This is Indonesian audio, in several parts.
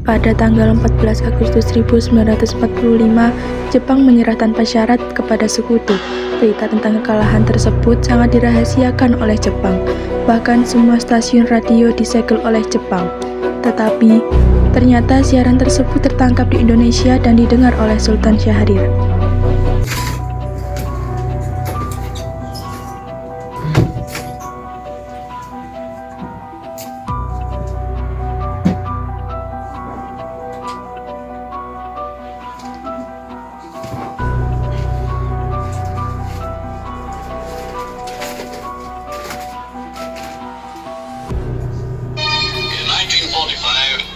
Pada tanggal 14 Agustus 1945, Jepang menyerah tanpa syarat kepada sekutu. Berita tentang kekalahan tersebut sangat dirahasiakan oleh Jepang. Bahkan semua stasiun radio disegel oleh Jepang. Tetapi, ternyata siaran tersebut tertangkap di Indonesia dan didengar oleh Sultan Syahrir.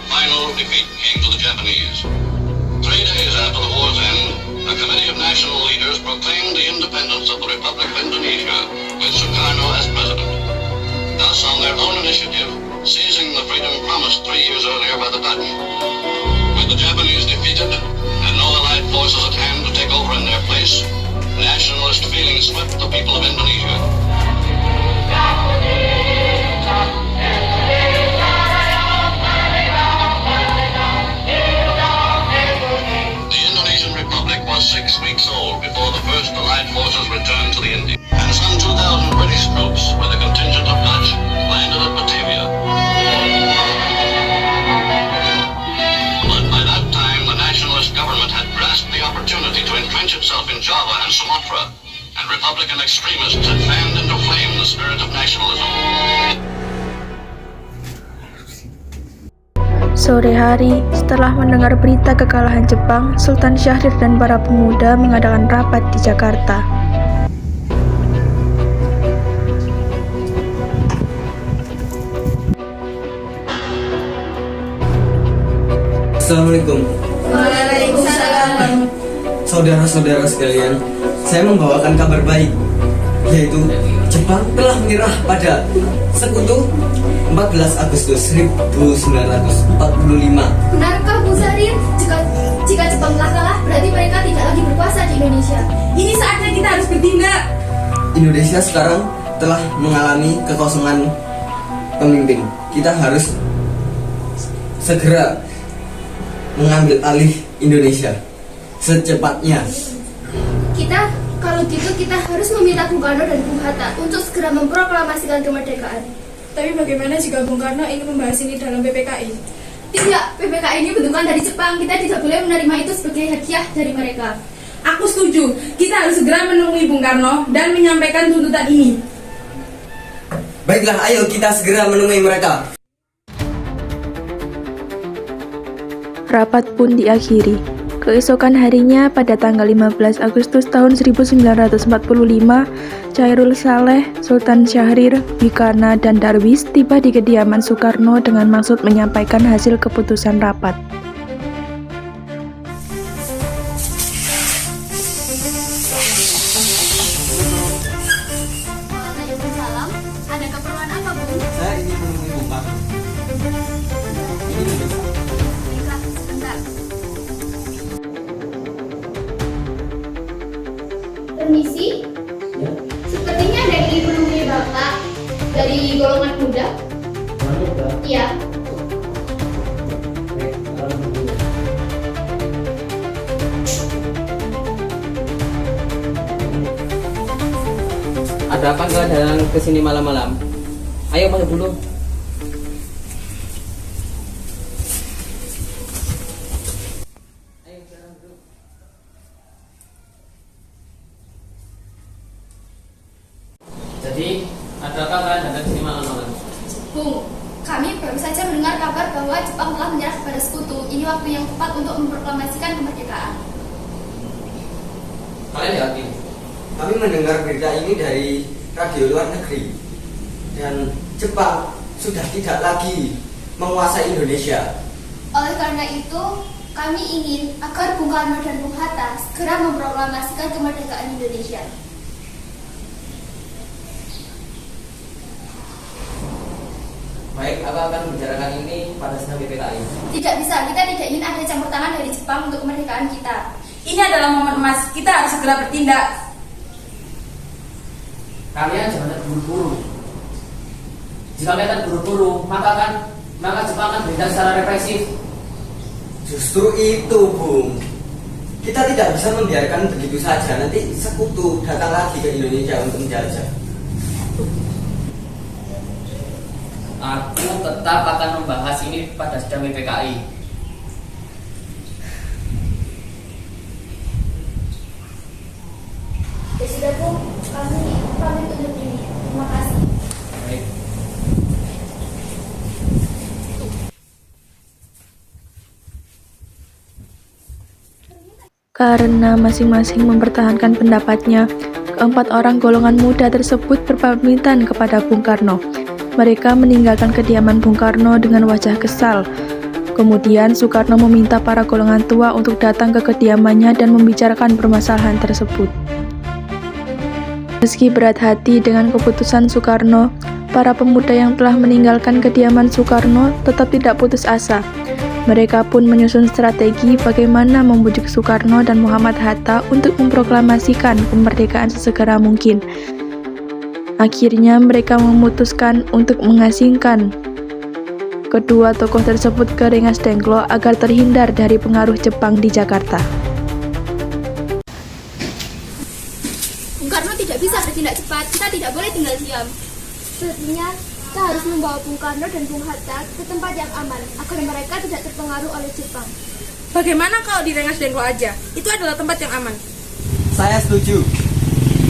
Final defeat came to the Japanese. 3 days after the war's end, a committee of national leaders proclaimed the independence of the Republic of Indonesia, with Sukarno as president. Thus, on their own initiative, seizing the freedom promised 3 years earlier by the Dutch. With the Japanese defeated, and no Allied forces at hand to take over in their place, nationalist feeling swept the people of Indonesia. The Indonesian Republic was 6 weeks old before the first Allied forces returned to the Indies, and some 2,000 British troops, with a contingent of Dutch, landed at Batavia. But by that time, the nationalist government had grasped the opportunity to entrench itself in Java and Sumatra, and Republican extremists had fanned into flame the spirit of nationalism. Sore hari, setelah mendengar berita kekalahan Jepang, Sultan Syahrir dan para pemuda mengadakan rapat di Jakarta. Assalamualaikum. Waalaikumsalam. Saudara-saudara sekalian, saya membawakan kabar baik, yaitu Jepang telah menyerah pada sekutu 14 Agustus 1945. Benarkah Bu Syahrir? Jika Jepang telah kalah, berarti mereka tidak lagi berkuasa di Indonesia. Ini saatnya kita harus bertindak. Indonesia sekarang telah mengalami kekosongan pemimpin. Kita harus segera mengambil alih Indonesia secepatnya. Kalau gitu kita harus meminta Bung Karno dan Bung Hatta untuk segera memproklamasikan kemerdekaan. Tapi bagaimana jika Bung Karno ingin membahas ini dalam PPKI? Tidak, PPKI ini bentukan dari Jepang. Kita tidak boleh menerima itu sebagai hadiah dari mereka. Aku setuju, kita harus segera menemui Bung Karno dan menyampaikan tuntutan ini. Baiklah, ayo kita segera menemui mereka. Rapat pun diakhiri. Keesokan harinya, pada tanggal 15 Agustus tahun 1945, Chairul Saleh, Sultan Syahrir, Bikana, dan Darwis tiba di kediaman Soekarno dengan maksud menyampaikan hasil keputusan rapat. Waalaikumsalam. Ada keperluan apa, Bung? Saya ingin menemui Bung Karno. Baiklah, sebentar. Permisi. Ya. Sepertinya ada yang ingin menemui Bapak dari golongan muda. Iya. Ada apa kalian kesini malam-malam? Ayo masuk dulu. Ayo sekarang duduk. Jadi, ada apa kalian datang kesini malam-malam? Bung, kami baru saja mendengar kabar bahwa Jepang telah menyerah kepada sekutu. Ini waktu yang tepat untuk memproklamasikan kemerdekaan. Kalian yakin? Kami mendengar berita ini dari radio luar negeri, dan Jepang sudah tidak lagi menguasai Indonesia. Oleh karena itu, kami ingin agar Bung Karno dan Bung Hatta segera memproklamasikan kemerdekaan Indonesia. Baik, aku akan membicarakan ini pada sidang PPKI. Tidak bisa, kita tidak ingin ada campur tangan dari Jepang untuk kemerdekaan kita. Ini adalah momen emas, kita harus segera bertindak. Kalian jangan terburu-buru. Jika kalian terburu-buru, maka Jepang akan bertindak secara represif. Justru itu, Bung. Kita tidak bisa membiarkan begitu saja. Nanti sekutu datang lagi ke Indonesia untuk menjajah. Aku tetap akan membahas ini pada sidang PPKI. Ya sudah Bu, kami pamit undur diri. Terima kasih. Baik. Karena masing-masing mempertahankan pendapatnya, keempat orang golongan muda tersebut berpamitan kepada Bung Karno. Mereka meninggalkan kediaman Bung Karno dengan wajah kesal. Kemudian Soekarno meminta para golongan tua untuk datang ke kediamannya dan membicarakan permasalahan tersebut. Meski berat hati dengan keputusan Soekarno, para pemuda yang telah meninggalkan kediaman Soekarno tetap tidak putus asa. Mereka pun menyusun strategi bagaimana membujuk Soekarno dan Muhammad Hatta untuk memproklamasikan kemerdekaan sesegera mungkin. Akhirnya mereka memutuskan untuk mengasingkan kedua tokoh tersebut ke Rengas Dengklok agar terhindar dari pengaruh Jepang di Jakarta. Bung Karno tidak bisa bertindak cepat. Kita tidak boleh tinggal diam. Sepertinya kita harus membawa Bung Karno dan Bung Hatta ke tempat yang aman agar mereka tidak terpengaruh oleh Jepang. Bagaimana kalau di Rengas Dengklok aja? Itu adalah tempat yang aman. Saya setuju.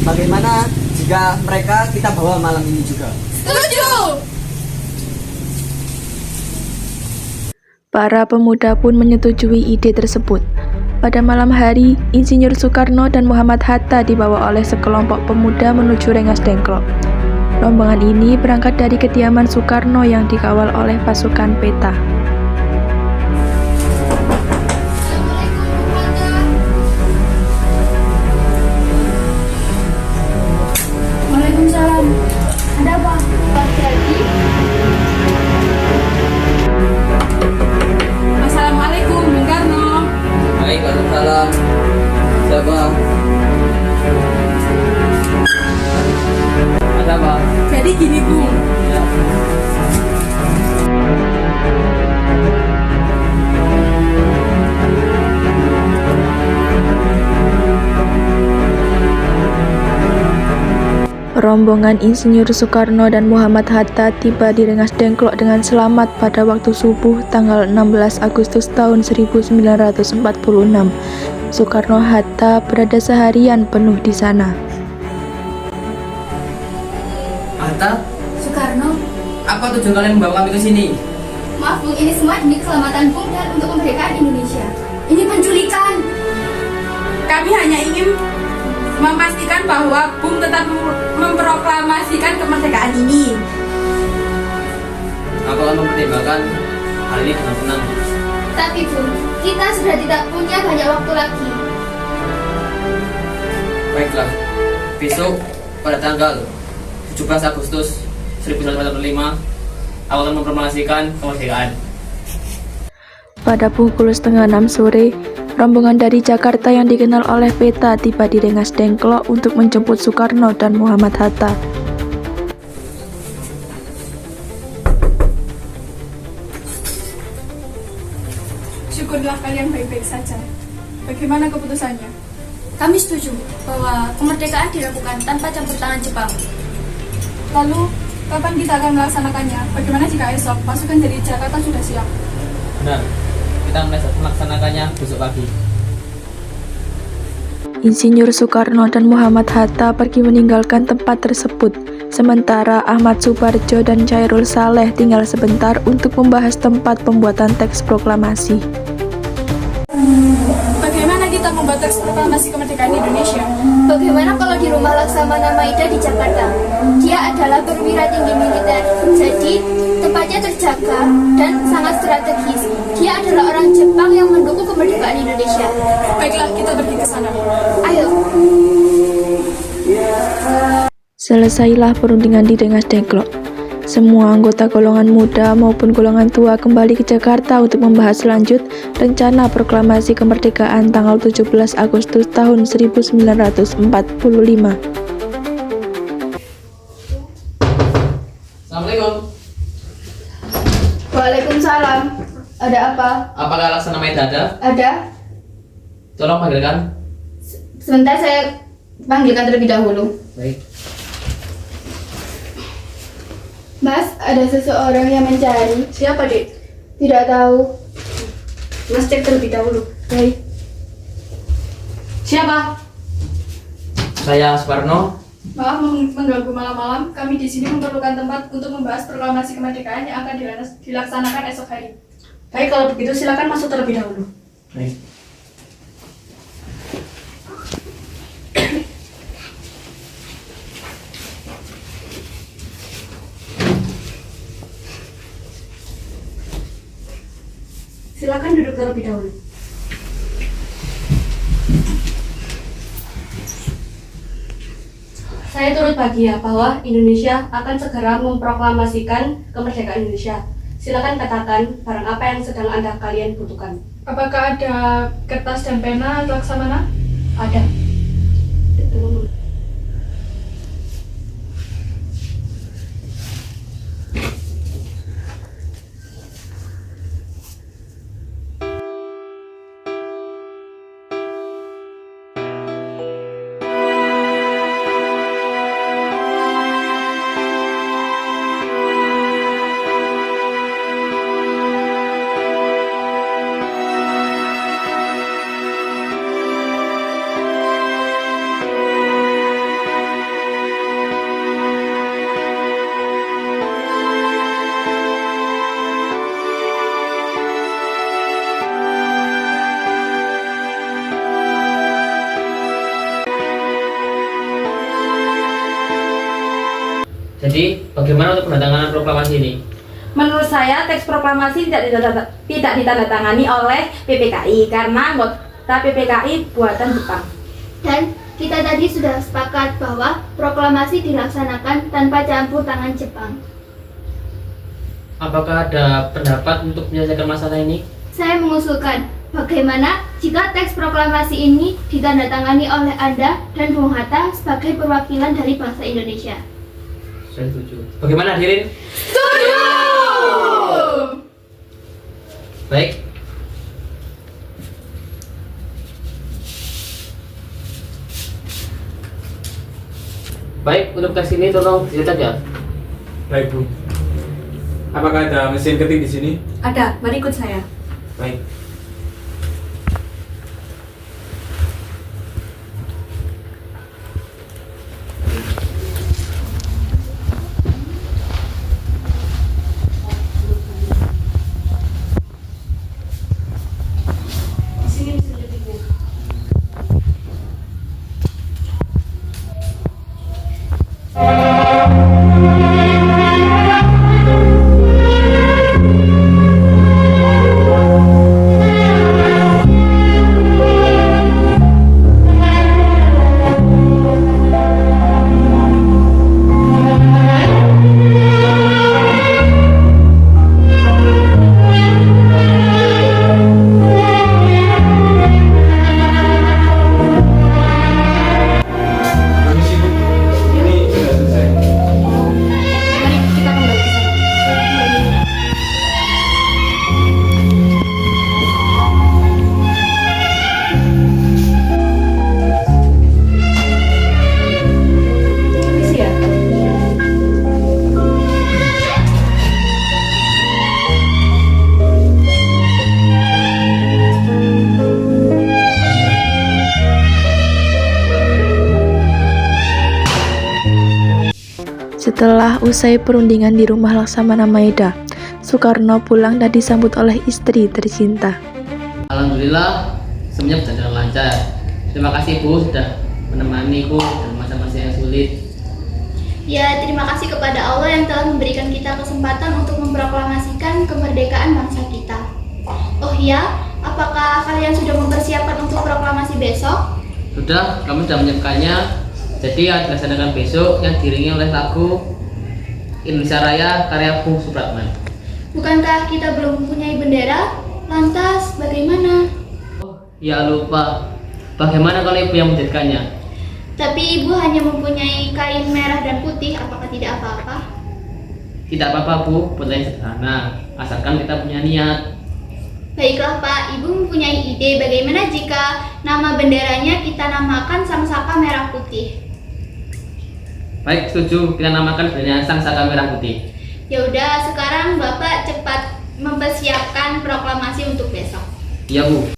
Bagaimana jika mereka kita bawa malam ini juga? Setuju! Para pemuda pun menyetujui ide tersebut. Pada malam hari, Insinyur Soekarno dan Muhammad Hatta dibawa oleh sekelompok pemuda menuju Rengas Dengklok. Rombongan ini berangkat dari kediaman Soekarno yang dikawal oleh pasukan peta. Waalaikumsalam. Ada apa? Lagi-lagi? Assalamualaikum, Bung Karno. Baik, waalaikumsalam. Siapa? Ada apa? Jadi gini, Bung. Ya. Rombongan Insinyur Soekarno dan Muhammad Hatta tiba di Rengas Dengklok dengan selamat pada waktu subuh tanggal 16 Agustus tahun 1946. Soekarno-Hatta berada seharian penuh di sana. Hatta, Soekarno, apa tujuan kalian membawa kami ke sini? maaf Bung, ini semua demi keselamatan Bung dan untuk kemerdekaan Indonesia. Ini penculikan. Kami hanya ingin memastikan bahwa Bung tetap memproklamasikan kemerdekaan ini. Aku akan mempertimbangkan hal ini dengan tenang. Tapi Bung, kita sudah tidak punya banyak waktu lagi. Baiklah, besok pada tanggal 17 Agustus 1945 aku akan memproklamasikan kemerdekaan. Pada pukul 5:30 sore, rombongan dari Jakarta yang dikenal oleh peta tiba di Rengas Dengklok untuk menjemput Soekarno dan Muhammad Hatta. Syukurlah kalian baik-baik saja. Bagaimana keputusannya? Kami setuju bahwa kemerdekaan dilakukan tanpa campur tangan Jepang. Lalu, kapan kita akan melaksanakannya? Bagaimana jika esok pasukan dari Jakarta sudah siap? Benar, kita melaksanakannya besok pagi. Insinyur Soekarno dan Muhammad Hatta pergi meninggalkan tempat tersebut, sementara Ahmad Suparjo dan Chairul Saleh tinggal sebentar untuk membahas tempat pembuatan teks proklamasi. Bagaimana kita membuat teks proklamasi kemerdekaan Indonesia? Bagaimana kalau di rumah Laksamana Maida di Jakarta? Dia adalah perwira tinggi militer, jadi tempatnya terjaga dan sangat strategis. Dia adalah orang Jepang yang mendukung kemerdekaan Indonesia. Baiklah, kita pergi ke sana. Ayo. Selesailah perundingan di Rengas Dengklok. Semua anggota golongan muda maupun golongan tua kembali ke Jakarta untuk membahas lanjut rencana proklamasi kemerdekaan tanggal 17 Agustus tahun 1945. Assalamualaikum. Waalaikumsalam. Ada apa? Apakah Laksana Maeda ada? Ada. Tolong panggilkan. Sebentar saya panggilkan terlebih dahulu. Baik. Mas, ada seseorang yang mencari. Siapa, Dek? Tidak tahu. Mas cek terlebih dahulu. Baik. Siapa? Saya Suparno. Maaf mengganggu malam-malam. Kami di sini memerlukan tempat untuk membahas proklamasi kemerdekaan yang akan dilaksanakan esok hari. Baik, kalau begitu silakan masuk terlebih dahulu. Baik. Silakan duduk terlebih dahulu. Saya turut bahagia bahwa Indonesia akan segera memproklamasikan kemerdekaan Indonesia. Silakan katakan barang apa yang sedang kalian butuhkan. Apakah ada kertas dan pena, Laksamana? Ada. Jadi, bagaimana untuk penandatanganan proklamasi ini? Menurut saya, teks proklamasi tidak ditandatangani oleh PPKI karena anggota PPKI buatan Jepang. Dan kita tadi sudah sepakat bahwa proklamasi dilaksanakan tanpa campur tangan Jepang. Apakah ada pendapat untuk menyelesaikan masalah ini? Saya mengusulkan bagaimana jika teks proklamasi ini ditandatangani oleh Anda dan Bung Hatta sebagai perwakilan dari bangsa Indonesia. Saya setuju. Bagaimana hadirin? Setuju! Baik. Baik, untuk tes ini tolong dicatat ya. Baik, Bu. Apakah ada mesin ketik di sini? Ada, mari ikut saya. Baik. Permisi, Bu. Ini sudah selesai. Mari kita kembali ke sana. Permisi ya. Setelah usai perundingan di rumah Laksamana Maeda, Soekarno pulang dan disambut oleh istri tercinta. Alhamdulillah, semuanya berjalan lancar. Terima kasih Bu sudah menemaniku dalam masa-masa yang sulit. Ya, terima kasih kepada Allah yang telah memberikan kita kesempatan untuk memproklamasikan kemerdekaan bangsa kita. Oh ya, apakah kalian sudah mempersiapkan untuk proklamasi besok? Sudah, kami sudah menyiapkannya. Jadi akan dilaksanakan besok yang diiringi oleh lagu Indonesia Raya karya Bung Supratman. Bukankah kita belum mempunyai bendera? Lantas, bagaimana? Oh, ya lupa. Bagaimana kalau Ibu yang menjadikannya? Tapi ibu hanya mempunyai kain merah dan putih, apakah tidak apa-apa? Tidak apa-apa Bu, buat yang sederhana. Asalkan kita punya niat. Baiklah Pak, Ibu mempunyai ide bagaimana jika nama benderanya kita namakan Sang Saka Merah Putih? Baik, setuju. Kita namakan benderanya Sang Saka Merah Putih. Ya udah, sekarang Bapak cepat mempersiapkan proklamasi untuk besok. Iya, Bu.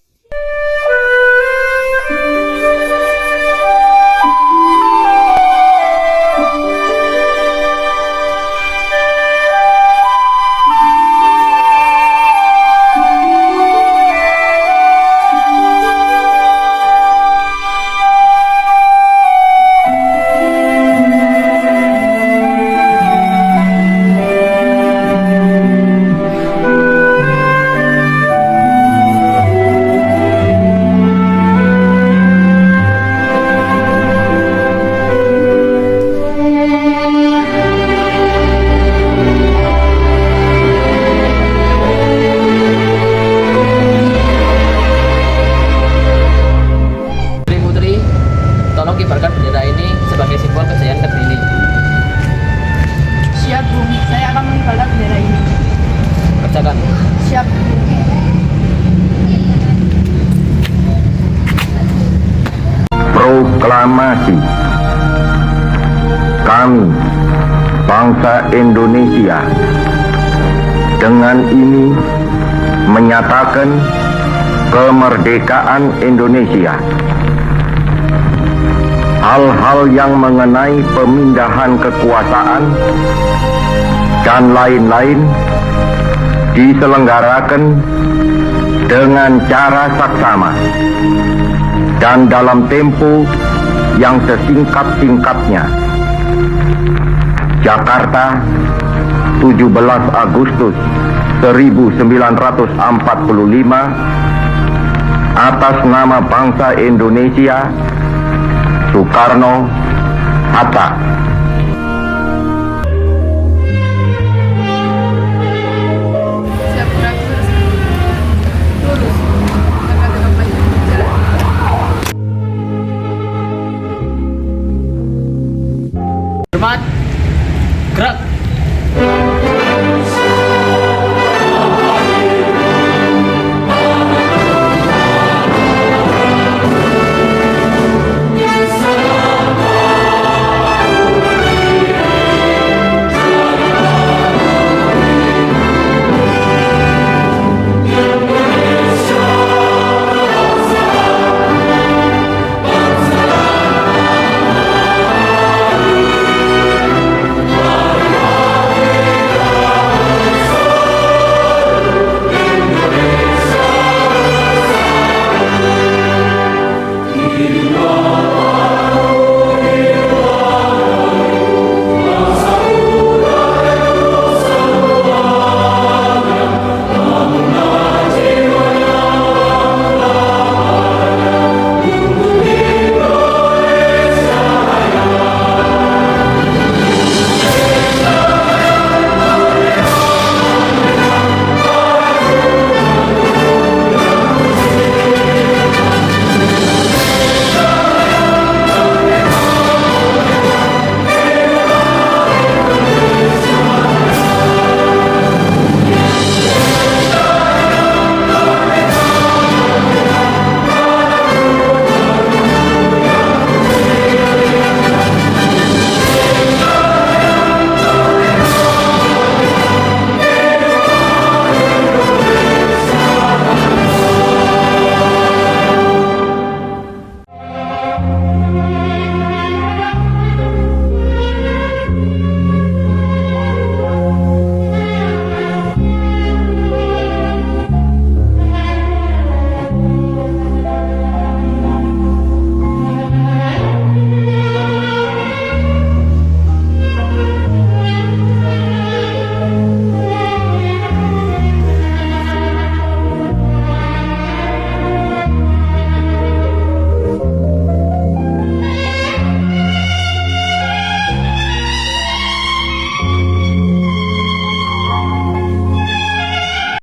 Tolong kibarkan bendera ini sebagai simbol kejayaan negeri ini. Siap, Bu. Saya akan mengibarkan bendera ini. Kerjakan. Siap. Proklamasi. Kami, bangsa Indonesia, dengan ini menyatakan kemerdekaan Indonesia. Hal-hal yang mengenai pemindahan kekuasaan dan lain-lain diselenggarakan dengan cara saksama dan dalam tempo yang sesingkat-singkatnya. Jakarta, 17 Agustus 1945, atas nama bangsa Indonesia, Soekarno, Hatta. Siap, lurus. Kata Bapak jalan. Hormat. Gerak.